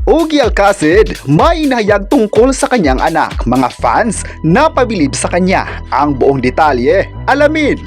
Ogie Alcacid, may inahayag tungkol sa kanyang anak, mga fans na pabilib sa kanya. Ang buong detalye, alamin!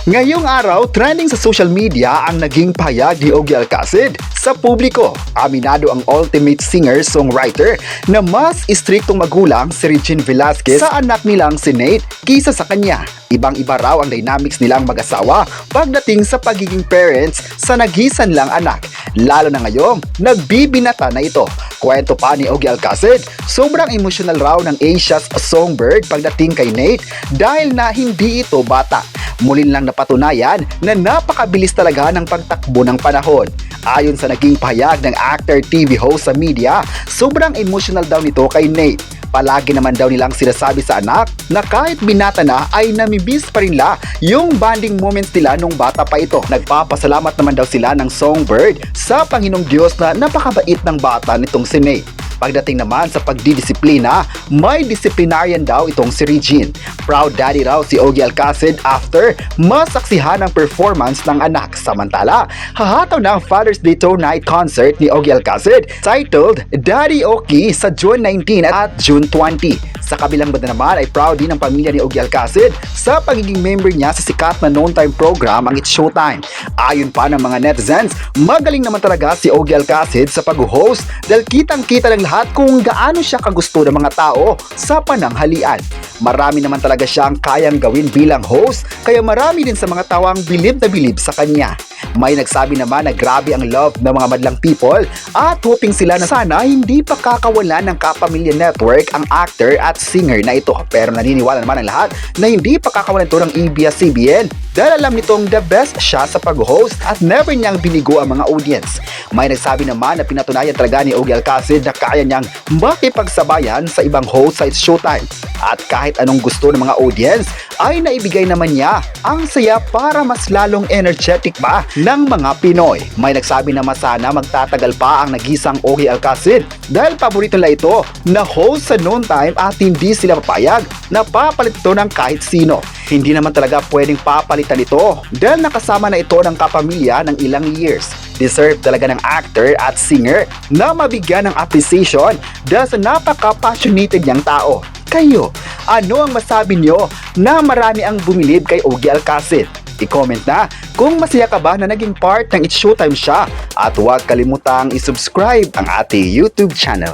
Ngayong araw, trending sa social media ang naging pahayag ni Ogie Alcacid sa publiko. Aminado ang ultimate singer-songwriter na mas istriktong magulang si Regine Velasquez sa anak nilang si Nate kaysa sa kanya. Ibang-iba raw ang dynamics nilang mag-asawa pagdating sa pagiging parents sa naghisan lang anak. Lalo na ngayong nagbibinata na ito. Kwento pa ni Ogie Alcacid, sobrang emotional raw ng Asia's songbird pagdating kay Nate dahil na hindi ito bata. Muli lang napatunayan na napakabilis talaga ng pagtakbo ng panahon. Ayon sa naging pahayag ng actor TV host sa media, sobrang emotional daw nito kay Nate. Palagi naman daw nilang sinasabi sa anak na kahit binata na ay namimiss pa rin nila yung bonding moments nila nung bata pa ito. Nagpapasalamat naman daw sila ng songbird sa Panginoong Diyos na napakabait ng bata nitong si Nate. Pagdating naman sa pagdidisiplina, may disciplinarian daw itong si Regine. Proud daddy raw si Ogie Alcacid after masaksihan ang performance ng anak. Samantala, hahataw na ang Father's Day Tour Night concert ni Ogie Alcacid titled Daddy Okie sa June 19 at June 20. Sa kabilang banda naman ay proud din ang pamilya ni Ogie Alcacid sa pagiging member niya sa sikat na noontime program ang It's Showtime. Ayon pa ng mga netizens, magaling naman talaga si Ogie Alcacid sa pag-host dahil kitang-kita ng lahat kung gaano siya kagusto ng mga tao sa pananghalian. Marami naman talaga siyang kayang gawin bilang host kaya marami din sa mga tao ang bilib na bilib sa kanya. May nagsabi naman na grabe ang love ng mga madlang people at hoping sila na sana hindi pa kakawalan ng Kapamilya Network ang actor at singer na ito. Pero naniniwala naman ang lahat na hindi pa kakawalan ito ng ABS-CBN dahil alam nitong the best siya sa pag-host at never niyang binigo ang mga audience. May nagsabi naman na pinatunayan talaga ni Ogie Alcacid na kaya niyang makipagsabayan sa ibang host sa It's Showtime. At kahit anong gusto ng mga audience ay naibigay naman niya ang saya para mas lalong energetic pa ng mga Pinoy. May nagsabi naman sana magtatagal pa ang nagisang Ogie Alcacid dahil paborito nila ito na host sa noontime at hindi sila papayag na papalit ito ng kahit sino. Hindi naman talaga pwedeng papalitan ito dahil nakasama na ito ng kapamilya ng ilang years. Deserve talaga ng actor at singer na mabigyan ng appreciation dahil sa napaka-passionated niyang tao. Kayo, ano ang masabi niyo na marami ang bumilib kay Ogie Alcacid? I-comment na kung masaya ka ba na naging part ng It's Showtime siya at huwag kalimutang i-subscribe ang ating YouTube channel.